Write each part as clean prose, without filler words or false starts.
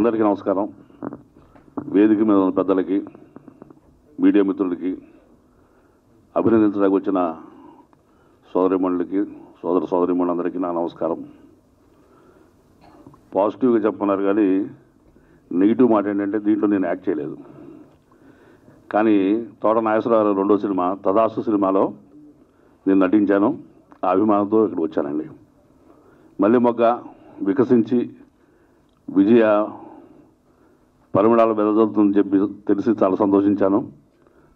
అందరికీ నమస్కారం. వేదిక మీద ఉన్న పెద్దలకి, మీడియా మిత్రులకి, అభినందించడానికి వచ్చిన సోదరిమణులకి, సోదరిమణులందరికీ నా నమస్కారం. పాజిటివ్గా చెప్పన్నారు కానీ నెగిటివ్ మాట ఏంటంటే దీంట్లో నేను యాక్ట్ చేయలేదు. కానీ తోట నాగేశ్వరరావు రెండో సినిమా తదాస్తు సినిమాలో నేను నటించాను. ఆ అభిమానంతో ఇక్కడికి వచ్చానండి. మళ్ళీ మొగ్గ వికసించి విజయ పరిమళాలు వెదజల్లుతుందని చెప్పి తెలిసి చాలా సంతోషించాను.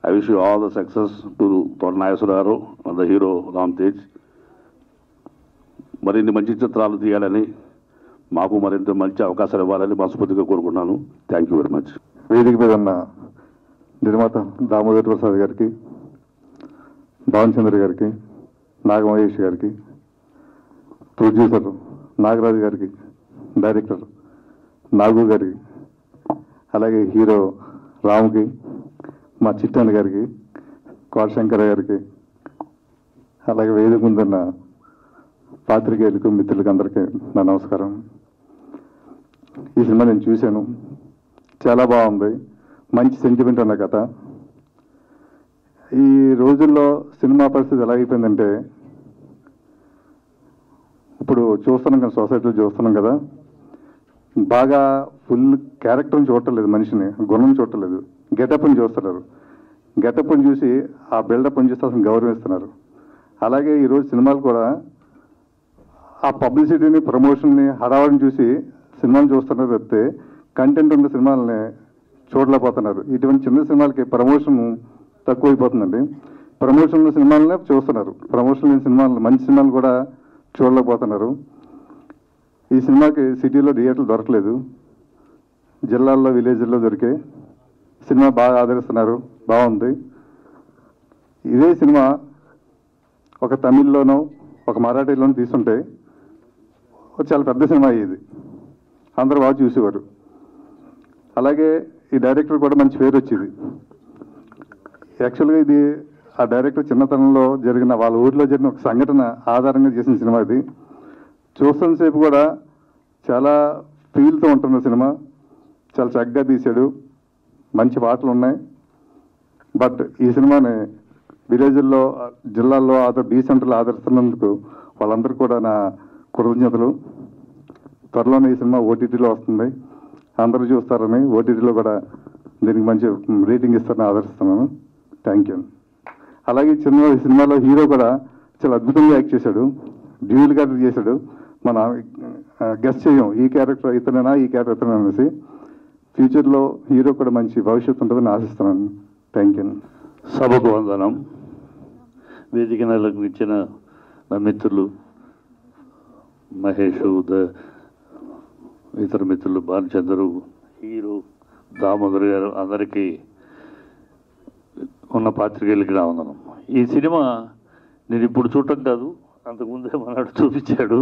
I wish you all the success to తోట నాగేశ్వరరావు ద హీరో రామ్ తేజ్. మరిన్ని మంచి చిత్రాలు తీయాలని, మాకు మరింత మంచి అవకాశాలు ఇవ్వాలని మనస్ఫూర్తిగా కోరుకుంటున్నాను. Thank you very much. వేదిక మీద ఉన్న నిర్మాత దామోదర్ ప్రసాద్ గారికి, భావన్ చంద్ర గారికి, నాగమహేష్ గారికి, ప్రొడ్యూసర్ నాగరాజు గారికి, డైరెక్టర్ నాగు గారికి, అలాగే హీరో రామ్కి, మా చిట్టాన్ గారికి, కోటశంకర గారికి, అలాగే వేదిక ముందున్న పాత్రికేయులకు, మిత్రులకు అందరికీ నా నమస్కారం. ఈ సినిమా నేను చూశాను, చాలా బాగుంది. మంచి సెంటిమెంట్ ఉన్న కథ. ఈ రోజుల్లో సినిమా పరిస్థితి ఎలా అయిపోయిందంటే, ఇప్పుడు చూస్తున్నాం కదా, సొసైటీలో చూస్తున్నాం కదా, బాగా ఫుల్ క్యారెక్టర్ని చూడటలేదు, మనిషిని గుణం చూడటలేదు, గెటప్ని చూస్తున్నారు. గెటప్ని చూసి ఆ బిల్డప్ని చూసి అసలు గౌరవిస్తున్నారు. అలాగే ఈరోజు సినిమాలు కూడా ఆ పబ్లిసిటీని, ప్రమోషన్ని, హడావడిని చూసి సినిమాలు చూస్తున్నారు తప్పితే కంటెంట్ ఉన్న సినిమాలని చూడలేకపోతున్నారు. ఇటువంటి చిన్న సినిమాలకి ప్రమోషన్ తక్కువైపోతుందండి. ప్రమోషన్ ఉన్న సినిమాలనే చూస్తున్నారు, ప్రమోషన్ లేని సినిమాలు, మంచి సినిమాలు కూడా చూడలేకపోతున్నారు. ఈ సినిమాకి సిటీలో థియేటర్లు దొరకలేదు, జిల్లాల్లో, విలేజ్ల్లో దొరికే. సినిమా బాగా ఆదరిస్తున్నారు, బాగుంది. ఇదే సినిమా ఒక తమిళ్లోనో ఒక మరాఠీలోనో తీసుంటే చాలా పెద్ద సినిమా అయ్యేది, అందరూ బాగా చూసేవారు. అలాగే ఈ డైరెక్టర్ కూడా మంచి పేరు వచ్చేది. యాక్చువల్గా ఇది ఆ డైరెక్టర్ చిన్నతనంలో జరిగిన, వాళ్ళ ఊరిలో జరిగిన ఒక సంఘటన ఆధారంగా చేసిన సినిమా ఇది. చూస్తున్నంతసేపు కూడా చాలా ఫీల్తో ఉంటున్న సినిమా. చాలా చక్కగా తీశాడు, మంచి పాటలు ఉన్నాయి. బట్ ఈ సినిమాని విలేజ్ల్లో, జిల్లాల్లో, డీసెంట్లో ఆదరిస్తున్నందుకు వాళ్ళందరూ కూడా నా కృతజ్ఞతలు. త్వరలోనే ఈ సినిమా ఓటీటీలో వస్తుంది, అందరూ చూస్తారని, ఓటీటీలో కూడా దీనికి మంచి రేటింగ్ ఇస్తారని ఆదరిస్తున్నాను. Thank you. అలాగే ఈ సినిమాలో హీరో కూడా చాలా అద్భుతంగా యాక్ట్ చేశాడు, డ్యూయల్ క్యారెక్టర్ చేశాడు. మన గెస్ట్ చేయం ఈ క్యారెక్టర్ ఇతనేనా, ఈ క్యారెక్టర్ ఇతనే అనేసి. ఫ్యూచర్లో హీరో కూడా మంచి భవిష్యత్తు ఉంటుందని ఆశిస్తున్నాను. Thank you. సభకు వందనం. వేదిక నెలకు ఇచ్చిన నా మిత్రులు మహేష్, ఇతర మిత్రులు భానుచంద్రు, హీరో దామోదర్ గారు, అందరికీ ఉన్న పాత్రికేయులకి నా వందనం. ఈ సినిమా నేను ఇప్పుడు చూడటం కాదు, అంతకుముందే మనడు చూపించాడు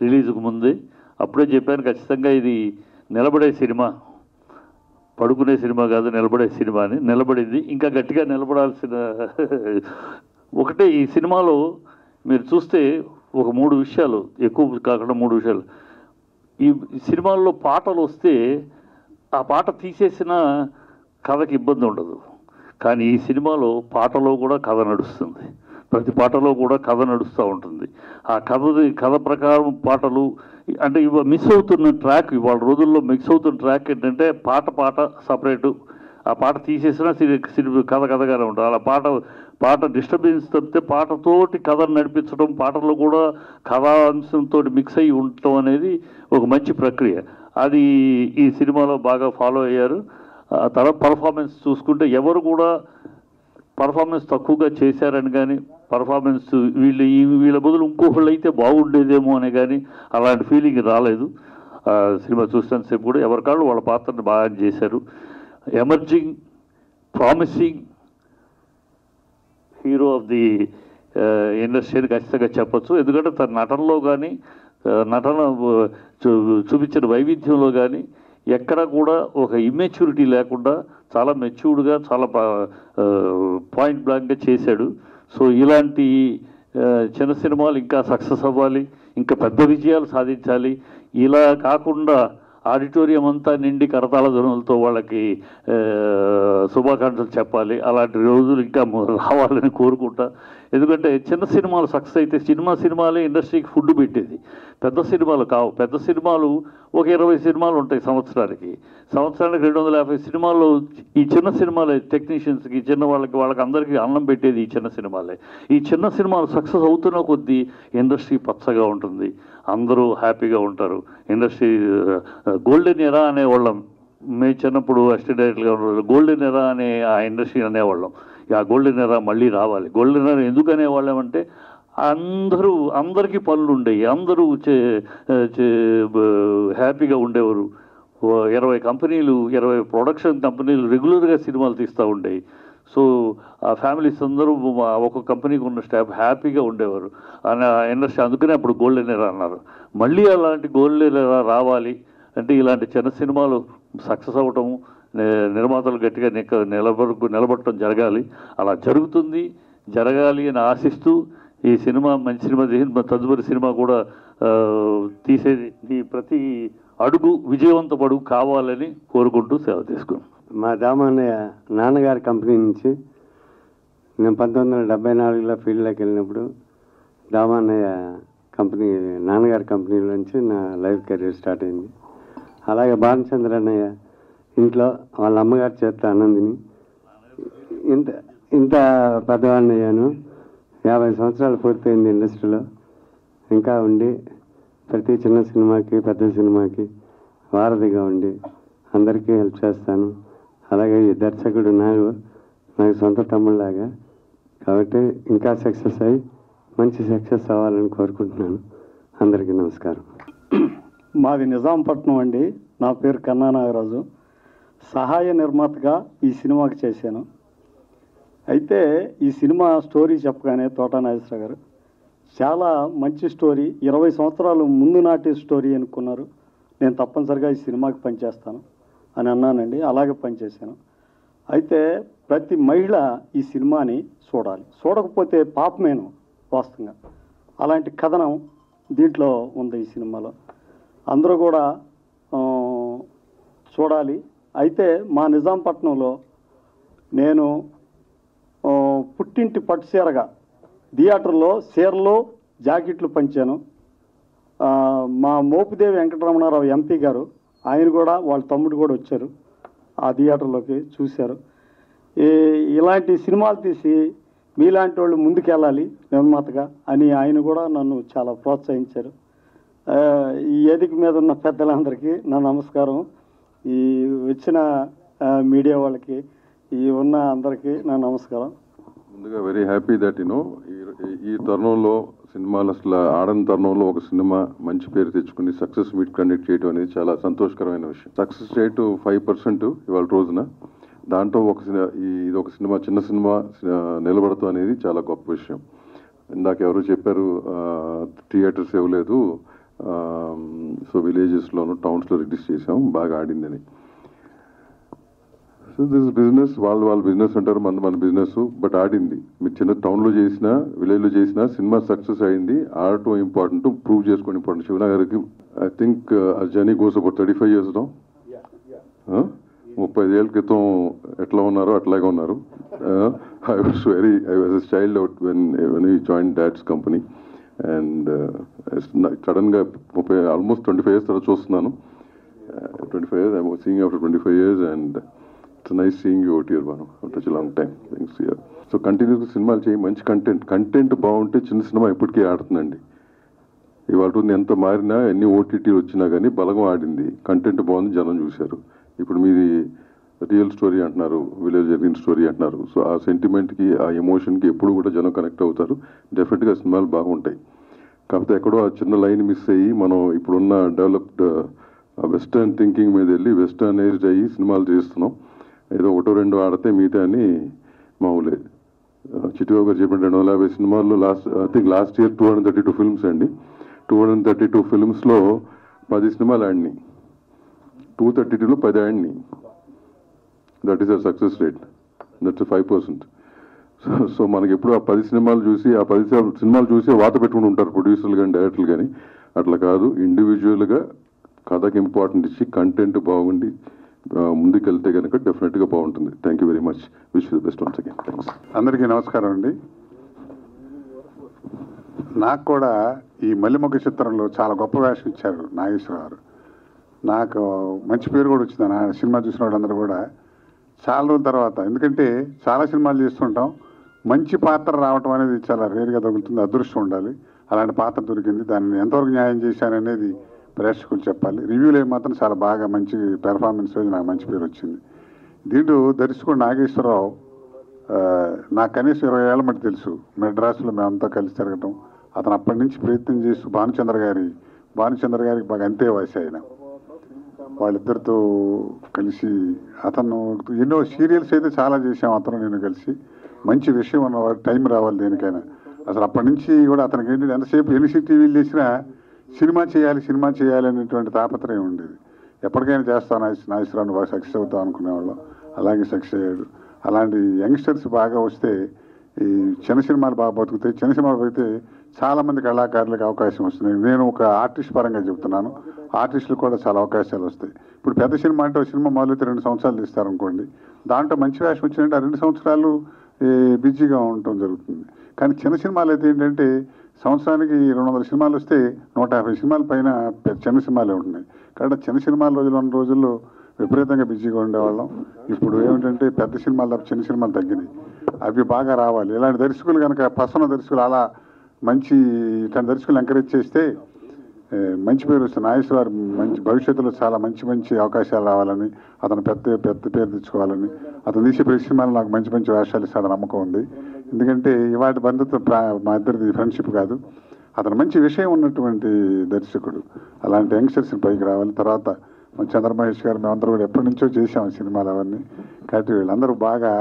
రిలీజ్కు ముందే. అప్పుడే చెప్పాను ఖచ్చితంగా ఇది నిలబడే సినిమా, పడుకునే సినిమా కాదు, నిలబడే సినిమా అని. నిలబడింది, ఇంకా గట్టిగా నిలబడాల్సిన ఒకటే. ఈ సినిమాలో మీరు చూస్తే ఒక 3 విషయాలు, ఎక్కువ కాకుండా 3 విషయాలు. ఈ సినిమాల్లో పాటలు వస్తే ఆ పాట తీసేసిన కథకి ఇబ్బంది ఉండదు. కానీ ఈ సినిమాలో పాటలో కూడా కథ నడుస్తుంది, ప్రతి పాటలో కూడా కథ నడుస్తూ ఉంటుంది. ఆ కథ ప్రకారం పాటలు అంటే మిస్ అవుతున్న ట్రాక్, ఇవాళ రోజుల్లో మిస్ అవుతున్న ట్రాక్ ఏంటంటే పాట సపరేటు, ఆ పాట తీసేసినా కథగానే ఉంటుంది. అలా పాట డిస్టర్బెన్స్ తప్పితే పాటతోటి కథను నడిపించడం, పాటలో కూడా కథాంశంతో మిక్స్ అయ్యి ఉండటం అనేది ఒక మంచి ప్రక్రియ. అది ఈ సినిమాలో బాగా ఫాలో అయ్యారు. తర్వాత పర్ఫార్మెన్స్ చూసుకుంటే ఎవరు కూడా పర్ఫార్మెన్స్ తక్కువగా చేశారని కానీ, పర్ఫార్మెన్స్ వీళ్ళ బదులు ఇంకొకళ్ళు అయితే బాగుండేదేమో అని కానీ అలాంటి ఫీలింగ్ రాలేదు. సినిమా చూసినంతసేపు కూడా ఎవరికాళ్ళు వాళ్ళ పాత్రని బాగా చేశారు. Emerging, promising hero of the industry అని ఖచ్చితంగా చెప్పచ్చు. ఎందుకంటే తన నటనలో కానీ, నటన చూపించిన వైవిధ్యంలో కానీ ఎక్కడ కూడా ఒక ఇమ్మెచ్యూరిటీ లేకుండా చాలా మెచ్యూర్డ్గా, చాలా పాయింట్ బ్లాంక్గా చేశాడు. సో ఇలాంటి చిన్న సినిమాలు ఇంకా సక్సెస్ అవ్వాలి, ఇంకా పెద్ద విజయాలు సాధించాలి. ఇలా కాకుండా ఆడిటోరియం అంతా నిండి కరతాళ ధ్వనులతో వాళ్ళకి శుభాకాంక్షలు చెప్పాలి. అలాంటి రోజులు ఇంకా రావాలని కోరుకుంటా. ఎందుకంటే చిన్న సినిమాలు సక్సెస్ అయితే సినిమాలే ఇండస్ట్రీకి ఫుడ్ పెట్టేది, పెద్ద సినిమాలు కావు. పెద్ద సినిమాలు ఒక 20 సినిమాలు ఉంటాయి సంవత్సరానికి 250 సినిమాలు. ఈ చిన్న సినిమాలే టెక్నీషియన్స్కి, చిన్న వాళ్ళకి అందరికీ అన్నం పెట్టేది ఈ చిన్న సినిమాలే. ఈ చిన్న సినిమాలు సక్సెస్ అవుతున్న కొద్దీ ఇండస్ట్రీ పచ్చగా ఉంటుంది, అందరూ హ్యాపీగా ఉంటారు. ఇండస్ట్రీ గోల్డెన్ ఎరా అనేవాళ్ళం మేము చిన్నప్పుడు. అసిస్టెంట్ డైరెక్టర్గా ఉన్న గోల్డెన్ ఎరా అనే ఆ ఇండస్ట్రీ అనేవాళ్ళం. ఆ గోల్డెన్ ఎరా మళ్ళీ రావాలి. గోల్డెన్ ఎరా ఎందుకు అనేవాళ్ళం అంటే అందరికీ పనులు ఉండేవి, అందరూ హ్యాపీగా ఉండేవారు. 20 కంపెనీలు 20 ప్రొడక్షన్ కంపెనీలు రెగ్యులర్గా సినిమాలు తీస్తూ ఉండేవి. సో ఆ ఫ్యామిలీస్ అందరూ ఒక్కొక్క కంపెనీకి ఉన్న స్టాఫ్ హ్యాపీగా ఉండేవారు అని ఇండస్ట్రీ. అందుకనే అప్పుడు గోల్డెన్ ఎరా అన్నారు. మళ్ళీ అలాంటి గోల్డెన్ ఎరా రావాలి అంటే ఇలాంటి చిన్న సినిమాలు సక్సెస్ అవ్వటము, నిర్మాతలు గట్టిగా నిలబడటం జరగాలి. అలా జరుగుతుంది, జరగాలి అని ఆశిస్తూ ఈ సినిమా మంచి సినిమా తదుపరి సినిమా కూడా తీసేది ఈ ప్రతి అడుగు విజయవంతపడుగు కావాలని కోరుకుంటూ సేవ తీసుకున్నాం. మా దామన్నయ్య నాన్నగారి కంపెనీ నుంచి నేను 1974లో ఫీల్డ్లోకి వెళ్ళినప్పుడు దామన్నయ్య కంపెనీ నాన్నగారి కంపెనీలో నుంచి నా లైఫ్ కెరీర్ స్టార్ట్ అయింది. అలాగే భానుచంద్ర అన్నయ్య ఇంట్లో వాళ్ళ అమ్మగారి చేత అన్నందిని ఇంత పెద్దవాడిని అయ్యాను. 50 సంవత్సరాలు పూర్తయింది ఇండస్ట్రీలో. ఇంకా ఉండి ప్రతి చిన్న సినిమాకి పెద్ద సినిమాకి వారధిగా ఉండి అందరికీ హెల్ప్ చేస్తాను. అలాగే ఈ దర్శకుడు నాకు సొంత తమ్ముళ్ళలాగా. కాబట్టి ఇంకా సక్సెస్ అయ్యి మంచి సక్సెస్ అవ్వాలని కోరుకుంటున్నాను. అందరికీ నమస్కారం. మాది నిజాంపట్నం అండి. నా పేరు కన్నా నాగరాజు. సహాయ నిర్మాతగా ఈ సినిమాకి చేశాను. అయితే ఈ సినిమా స్టోరీ చెప్పగానే తోట నాగేశ్వర గారు చాలా మంచి స్టోరీ, 20 సంవత్సరాలు ముందు నాటి స్టోరీ అనుకున్నారు. నేను తప్పనిసరిగా ఈ సినిమాకి పనిచేస్తాను అని అన్నానండి. అలాగే పనిచేశాను. అయితే ప్రతి మహిళ ఈ సినిమాని చూడాలి, చూడకపోతే పాపమేను వాస్తవంగా. అలాంటి కథనం దీంట్లో ఉంది ఈ సినిమాలో. అందరూ కూడా చూడాలి. అయితే మా నిజాంపట్నంలో నేను పుట్టింటి పట్టు చీరగా థియేటర్లో చీరలు జాకెట్లు పంచాను. మా మోపిదేవి వెంకటరమణారావు ఎంపీ గారు, ఆయన కూడా వాళ్ళ తమ్ముడు కూడా వచ్చారు ఆ థియేటర్లోకి, చూశారు. ఇలాంటి సినిమాలు తీసి మీలాంటి వాళ్ళు ముందుకెళ్ళాలి నిర్మాతగా అని ఆయన కూడా నన్ను చాలా ప్రోత్సహించారు. ఈ వేదిక మీద ఉన్న పెద్దలందరికీ నా నమస్కారం. ఈ వచ్చిన మీడియా వాళ్ళకి, ఈ ఉన్న అందరికీ నా నమస్కారం. ముందుగా వెరీ హ్యాపీ దట్ ఈ తరుణంలో సినిమాలు అసలు ఆడని తరుణంలో ఒక సినిమా మంచి పేరు తెచ్చుకుని సక్సెస్ మీట్ కండక్ట్ చేయడం అనేది చాలా సంతోషకరమైన విషయం. సక్సెస్ రేట్ 5% ఇవాళ రోజున. దాంట్లో ఇది ఒక సినిమా, చిన్న సినిమా నిలబడతాం అనేది చాలా గొప్ప విషయం. ఇందాక ఎవరు చెప్పారు థియేటర్స్ ఇవ్వలేదు, సో విలేజెస్లోను టౌన్స్లో రిలీజ్ చేసాం, బాగా ఆడిందని. సో దిస్ బిజినెస్, వాళ్ళ బిజినెస్ అంటారు, మన బిజినెస్. బట్ ఆడింది. మీరు చిన్న టౌన్లో చేసినా విలేజ్లో చేసినా సినిమా సక్సెస్ అయింది. ఆడటం ఇంపార్టెంట్, ప్రూవ్ చేసుకోవడం ఇంపార్టెంట్. శివనా గారికి I think journey goes about 35 years no. 35 ఏళ్ళ క్రితం ఎట్లా ఉన్నారో అట్లాగే ఉన్నారు. I was a child out when you join dad's company. And సడన్గా ఆల్మోస్ట్ 25 years తర్వాత చూస్తున్నాను. 25 years, I'm seeing after 25 years, and it's nice seeing you out here, Banu, after such a long time. Thanks here. So కంటిన్యూస్గా సినిమాలు చేయి, మంచి content బాగుంటే చిన్న cinema ఇప్పటికీ ఆడుతుందండి. ఇవాళ ఎంత మారినా, ఎన్ని ఓటీటీలు వచ్చినా కానీ బలగం ఆడింది. కంటెంట్ బాగుంది, జనం చూశారు. ఇప్పుడు మీది రియల్ స్టోరీ అంటున్నారు, విలేజ్ జరిగిన స్టోరీ అంటున్నారు. సో ఆ సెంటిమెంట్కి, ఆ ఎమోషన్కి ఎప్పుడు కూడా జనం కనెక్ట్ అవుతారు. డెఫినెట్గా సినిమాలు బాగుంటాయి. కాకపోతే ఎక్కడో ఆ చిన్న లైన్ మిస్ అయ్యి మనం ఇప్పుడున్న డెవలప్డ్ వెస్టర్న్ థింకింగ్ మీద వెళ్ళి వెస్టర్నైజ్డ్ అయ్యి సినిమాలు చేస్తున్నాం. ఏదో 1-2 ఆడితే మిగతా అని మామూలే. చిట్టిబాబు గారు చెప్పిన 250 సినిమాల్లో లాస్ట్ ఇయర్ 232 ఫిల్మ్స్ అండి. 232 ఫిల్మ్స్లో 10 సినిమాలు ఆడినాయి. 232లో 10 ఆడినాయి. That is a success rate. That's 5%. So మనకి ఎప్పుడు ఆ 10 సినిమాలు చూసి, ఆ 10 సినిమాలు చూసి వాత పెట్టుకుని ఉంటారు ప్రొడ్యూసర్లు కానీ డైరెక్టర్లు కానీ. అట్లా కాదు, ఇండివిజువల్గా కథకి ఇంపార్టెంట్ ఇచ్చి కంటెంట్ బాగుండి ముందుకెళ్తే కనుక డెఫినెట్గా బాగుంటుంది. Thank you very much. Wish you the best once again. Thanks. అందరికీ నమస్కారం అండి. నాకు కూడా ఈ మల్లిమొగ్గ చిత్రంలో చాలా గొప్ప వేషం ఇచ్చారు నాగేశ్వరరావు. నాకు మంచి పేరు కూడా వచ్చింది. నా సినిమా చూసిన వాళ్ళందరూ కూడా చాలా రోజుల తర్వాత, ఎందుకంటే చాలా సినిమాలు చేస్తుంటాం, మంచి పాత్ర రావటం అనేది చాలా రేరుగా తగులుతుంది, అదృష్టం ఉండాలి. అలాంటి పాత్ర దొరికింది. దాన్ని ఎంతవరకు న్యాయం చేశాననేది ప్రేక్షకులు చెప్పాలి. రివ్యూలు మాత్రం చాలా బాగా మంచి పెర్ఫార్మెన్స్ నాకు మంచి పేరు వచ్చింది. దీంట్లో దర్శకుడు నాగేశ్వరరావు నాకు కనీసం 20 ఏళ్ళ మట్టి తెలుసు. మెడ్రాస్లో మేమంతా కలిసి తిరగటం, అతను అప్పటి నుంచి ప్రయత్నం చేస్తూ భానుచంద్ర గారికి బాగా అంతే వయసు ఆయన. వాళ్ళిద్దరితో కలిసి అతను ఎన్నో సీరియల్స్ అయితే చాలా చేసాం అతను నేను కలిసి. మంచి విషయం ఉన్నవాడు, టైం రావాలి దేనికైనా. అసలు అప్పటి నుంచి కూడా అతనికి ఏంటంటే ఎంతసేపు ఎన్సీ టీవీలు చేసినా సినిమా చేయాలి అనేటువంటి తాపత్రయం ఉండేది. ఎప్పటికైనా చేస్తాను నాగేశ్వరరావు బాగా సక్సెస్ అవుతాం అనుకునేవాళ్ళం. అలాగే సక్సెస్ అయ్యాడు. అలాంటి యంగ్స్టర్స్ బాగా వస్తే ఈ చిన్న సినిమాలు బాగా బతుకుతాయి. చిన్న సినిమాలు అయితే చాలామంది కళాకారులకు అవకాశం వస్తుంది. నేను ఒక ఆర్టిస్ట్ పరంగా చెప్తున్నాను, ఆర్టిస్టులు కూడా చాలా అవకాశాలు వస్తాయి. ఇప్పుడు పెద్ద సినిమా అంటే ఒక సినిమా మొదలైతే 2 సంవత్సరాలు తీస్తారనుకోండి, దాంట్లో మంచి వేషం వచ్చినట్టు ఆ 2 సంవత్సరాలు బిజీగా ఉండటం జరుగుతుంది. కానీ చిన్న సినిమాలు అయితే ఏంటంటే సంవత్సరానికి 200 సినిమాలు వస్తే 150 సినిమాల పైన చిన్న సినిమాలే ఉంటున్నాయి. కాబట్టి చిన్న సినిమాల ఉన్న రోజుల్లో విపరీతంగా బిజీగా ఉండేవాళ్ళం. ఇప్పుడు ఏమిటంటే పెద్ద సినిమాలు తప్ప చిన్న సినిమాలు తగ్గినాయి. అవి బాగా రావాలి. ఇలాంటి దర్శకులు కనుక పసన దర్శకులు అలా మంచి ఇట్లాంటి దర్శకులు ఎంకరేజ్ చేస్తే మంచి పేరు వస్తుంది. నాగేశ్వర మంచి భవిష్యత్తులో చాలా మంచి అవకాశాలు రావాలని, అతను పెద్ద పేరు తెచ్చుకోవాలని, అతను తీసే ప్రతి సినిమాలో నాకు మంచి వేషాలు ఇస్తాడని నమ్మకం ఉంది. ఎందుకంటే ఇవాటి బంధుత్వం మా ఇద్దరిది ఫ్రెండ్షిప్ కాదు, అతను మంచి విషయం ఉన్నటువంటి దర్శకుడు. అలాంటి యంగ్స్టర్స్ని పైకి రావాలి. తర్వాత చంద్రమహేష్ గారు మేమందరూ కూడా ఎప్పటి నుంచో చేసాం సినిమాలు అవన్నీ. కాబట్టి వీళ్ళందరూ బాగా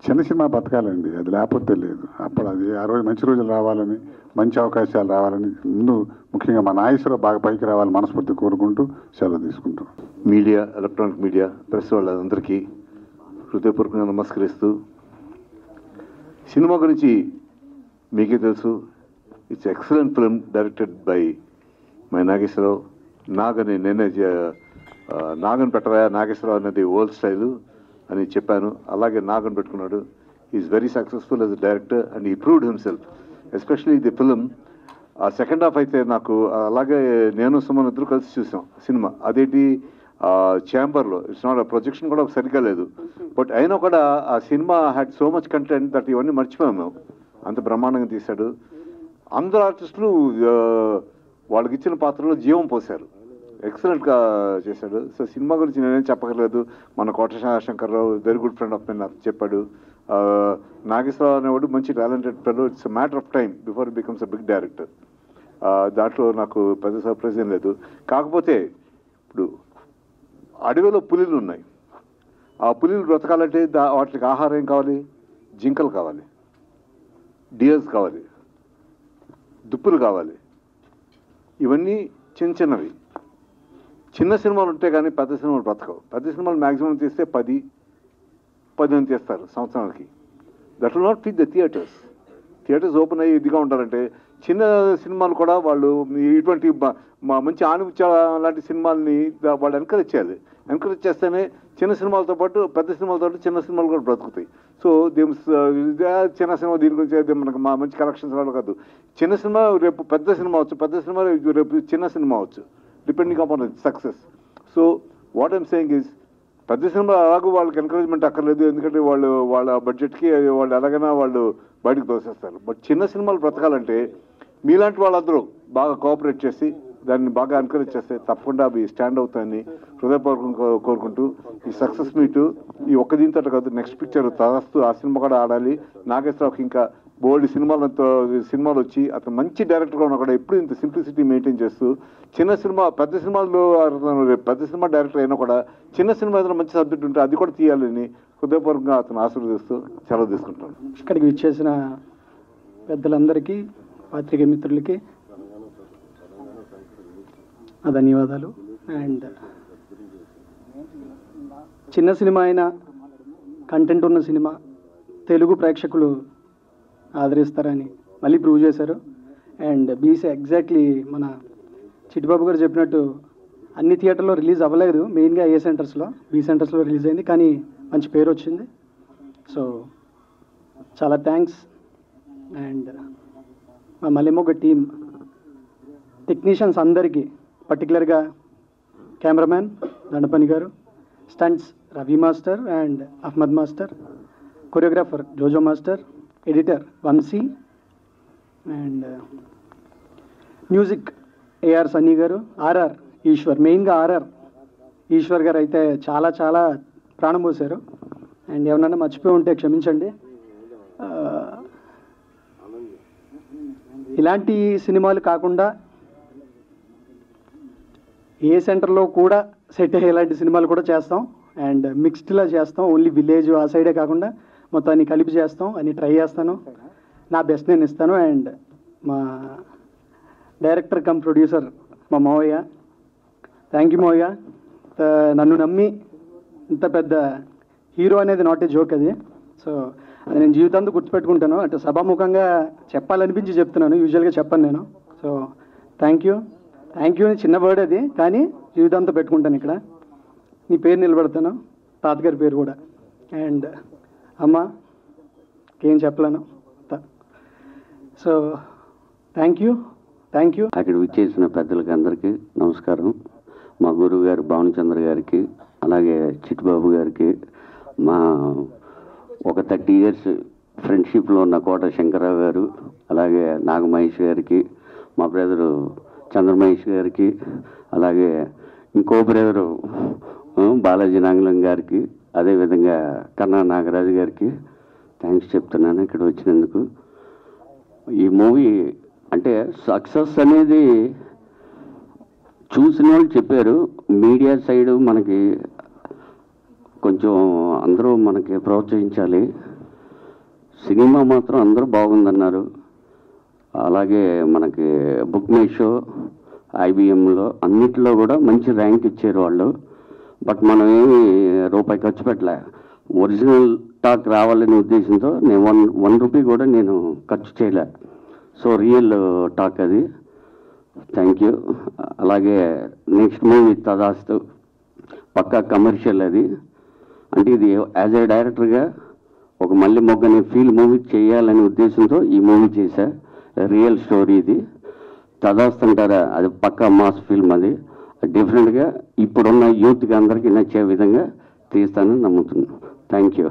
చిన్న సినిమా బతకాలండి, అది లేకపోతే లేదు. అప్పుడు అది ఆ రోజు మంచి రోజులు రావాలని, మంచి అవకాశాలు రావాలని, ముందు ముఖ్యంగా మా నాగేశ్వరరావు బాగా పైకి రావాలని మనస్ఫూర్తి కోరుకుంటూ సెలవు తీసుకుంటాం. మీడియా, ఎలక్ట్రానిక్ మీడియా, ప్రెస్ వాళ్ళందరికీ హృదయపూర్వకంగా నమస్కరిస్తూ, సినిమా గురించి మీకే తెలుసు, it's excellent film directed by my Nageswara Rao. నేనే నాగన్ పెట్టరా నాగేశ్వరరావు అనేది ఓల్డ్ స్టైలు అని చెప్పాను. అలాగే నాగన్ పెట్టుకున్నాడు. Is very successful as a director and he proved himself, especially the film. ఆ సెకండ్ హాఫ్ అయితే నాకు అలాగే నేను సుమన్ ఇద్దరు కలిసి చూసాం సినిమా. అదేంటి ఛాంబర్లో, ఇట్స్ నాట్ ప్రొజెక్షన్ కూడా సరిగ్గా లేదు. బట్ అయినా కూడా ఆ cinema had so much content that ఇవన్నీ మర్చిపోయాము మేము. అంత బ్రహ్మాండంగా తీశాడు. అందరు ఆర్టిస్టులు వాళ్ళకి ఇచ్చిన పాత్రలో జీవం పోశారు. ఎక్సలెంట్గా చేశాడు. సో సినిమా గురించి నేనేం చెప్పగలేదు. మన Kota Shankar Rao very good friend of mine చెప్పాడు. నాగేశ్వరరావు అనేవాడు మంచి talented fellow. It's a matter of time before it becomes a big director. దాంట్లో నాకు పెద్ద సర్ప్రైజ్ ఏం లేదు. కాకపోతే ఇప్పుడు అడవిలో పులిలు ఉన్నాయి. ఆ పులిలు బ్రతకాలంటే వాటికి ఆహారం ఏం కావాలి? జింకలు కావాలి, డియర్స్ కావాలి, దుప్పులు కావాలి. ఇవన్నీ చిన్నవి. చిన్న సినిమాలు ఉంటే కానీ పెద్ద సినిమాలు బ్రతకవు. పెద్ద సినిమాలు మ్యాక్సిమం తీస్తే 10 తీస్తారు సంవత్సరానికి. That will not feed the theatres open అయ్యి ఇదిగా ఉండాలంటే చిన్న సినిమాలు కూడా వాళ్ళు ఇటువంటి మంచి ఆణిముత్య లాంటి సినిమాలని వాళ్ళు ఎంకరేజ్ చేయాలి. ఎంకరేజ్ చేస్తేనే చిన్న సినిమాలతో పాటు పెద్ద సినిమాలతో చిన్న సినిమాలు కూడా బ్రతుకుతాయి. సో చిన్న సినిమా దీని గురించి మనకు మంచి కలెక్షన్స్ రావడం కాదు. చిన్న సినిమా రేపు పెద్ద సినిమా అవచ్చు, పెద్ద సినిమా రేపు చిన్న సినిమా అవచ్చు, depending upon success. So what I'm saying is, పెద్ద సినిమా అలాగూ వాళ్ళకి ఎంకరేజ్మెంట్ అక్కర్లేదు. ఎందుకంటే వాళ్ళ బడ్జెట్కి వాళ్ళు ఎలాగైనా వాళ్ళు బయటకు తోసేస్తారు. బట్ చిన్న సినిమాలు బ్రతకాలంటే మీలాంటి వాళ్ళందరూ బాగా కోఆపరేట్ చేసి దాన్ని బాగా ఎంకరేజ్ చేస్తే తప్పకుండా అవి స్టాండ్ అవుతాయని హృదయపూర్వకంగా కోరుకుంటూ, ఈ సక్సెస్ మీటు ఈ ఒక్క దీంతో కాదు, నెక్స్ట్ పిక్చర్ తరస్తూ ఆ సినిమా కూడా ఆడాలి. నాగేశ్వరరావుకి ఇంకా బోల్డ్ సినిమాలు వచ్చి అతను మంచి డైరెక్టర్గా ఉన్నా కూడా ఎప్పుడు ఇంత సింప్లిసిటీ మెయింటైన్ చేస్తూ పెద్ద సినిమాల్లో పెద్ద సినిమా డైరెక్టర్ అయినా కూడా చిన్న సినిమా ఏదైనా మంచి సబ్జెక్ట్ ఉంటే అది కూడా తీయాలని హృదయపూర్వకంగా అతను ఆశీర్వదిస్తూ సెలవు తీసుకుంటాను. ఇక్కడికి విచ్చేసిన పెద్దలందరికీ, పాత్రికేయ మిత్రులకి ధన్యవాదాలు. అండ్ చిన్న సినిమా అయినా కంటెంట్ ఉన్న సినిమా తెలుగు ప్రేక్షకులు ఆదరిస్తారని మళ్ళీ ప్రూవ్ చేశారు. అండ్ బీసీ ఎగ్జాక్ట్లీ మన చిట్టిబాబు గారు చెప్పినట్టు అన్ని థియేటర్లో రిలీజ్ అవ్వలేదు, మెయిన్గా ఏ సెంటర్స్లో, బి సెంటర్స్లో రిలీజ్ అయింది, కానీ మంచి పేరు వచ్చింది. సో చాలా థ్యాంక్స్. అండ్ మా మల్లెమొగ్గ టీమ్ టెక్నీషియన్స్ అందరికీ, పర్టికులర్గా cameraman Dandapani garu, stunts Ravi master and Ahmed master, choreographer Jojo master, editor Vamsi, and music AR Sunny garu, RR Eshwar, మెయిన్గా ఆర్ఆర్ ఈశ్వర్ గారు అయితే చాలా చాలా ప్రాణం పోసారు. అండ్ ఏమన్నా మర్చిపోయి ఉంటే క్షమించండి. ఇలాంటి సినిమాలు కాకుండా ఏ సెంటర్లో కూడా సెట్ అయ్యే ఇలాంటి సినిమాలు కూడా చేస్తాం. అండ్ మిక్స్డ్లా చేస్తాం, ఓన్లీ విలేజ్ ఆ సైడే కాకుండా మొత్తాన్ని కలిపి చేస్తాం అని ట్రై చేస్తాను. నా బెస్ట్ నేను ఇస్తాను. అండ్ మా డైరెక్టర్ కమ్ ప్రొడ్యూసర్ మా మావయ్య, థ్యాంక్ యూ మావయ్య. నన్ను నమ్మి ఇంత పెద్ద హీరో అనేది నాట్ ఏ జోక్ అది. సో అది నేను జీవితాంతం గుర్తుపెట్టుకుంటాను. అంటే సభాముఖంగా చెప్పాలనిపించి చెప్తున్నాను, యూజువల్గా చెప్పను నేను. సో థ్యాంక్ యూ అని చిన్న వర్డ్ అది, కానీ జీవితాంతం పెట్టుకుంటాను. ఇక్కడ నీ పేరు నిలబెడతాను, తాతగారి పేరు కూడా. అండ్ అమ్మ ఏం చెప్పలేను. So thank you. అక్కడ విచ్చేసిన పెద్దలకి అందరికీ నమస్కారం. మా గురువు గారు భావనచంద్ర గారికి, అలాగే చిట్టుబాబు గారికి, మా ఒక 30 years ఫ్రెండ్షిప్లో ఉన్న కోట శంకరరావు గారు, అలాగే నాగమహేష్ గారికి, మా బ్రదరు చంద్రమహేష్ గారికి, అలాగే ఇంకో బ్రదరు బాలాజీ నాగలం గారికి, అదేవిధంగా కన్నా నాగరాజు గారికి థ్యాంక్స్ చెప్తున్నాను ఇక్కడ వచ్చినందుకు. ఈ మూవీ అంటే సక్సెస్ అనేది చూసిన వాళ్ళు చెప్పారు. మీడియా సైడు మనకి కొంచెం అందరూ మనకి ప్రోత్సహించాలి. సినిమా మాత్రం అందరూ బాగుందన్నారు. అలాగే మనకి బుక్ మై షో, ఐబిఎంలో అన్నిటిలో కూడా మంచి ర్యాంక్ ఇచ్చారు వాళ్ళు. బట్ మనం ఏమి రూపాయి ఖర్చు పెట్టలే. ఒరిజినల్ టాక్ రావాలనే ఉద్దేశంతో నేను వన్ రూపీ కూడా నేను ఖర్చు చేయలే. సో రియల్ టాక్ అది. Thank you. అలాగే నెక్స్ట్ మూవీ తదాస్తు పక్కా కమర్షియల్ అది. అంటే ఇది యాజ్ ఏ డైరెక్టర్గా ఒక మల్లె మొగ్గని ఫీల్ మూవీ చేయాలనే ఉద్దేశంతో ఈ మూవీ చేశా. రియల్ స్టోరీ ఇది. తదాస్తు అంటారా, అది పక్కా మాస్ ఫిల్మ్. అది డిఫరెంట్గా ఇప్పుడున్న యూత్కి అందరికీ నచ్చే విధంగా తీస్తానని నమ్ముతున్నాను. Thank you.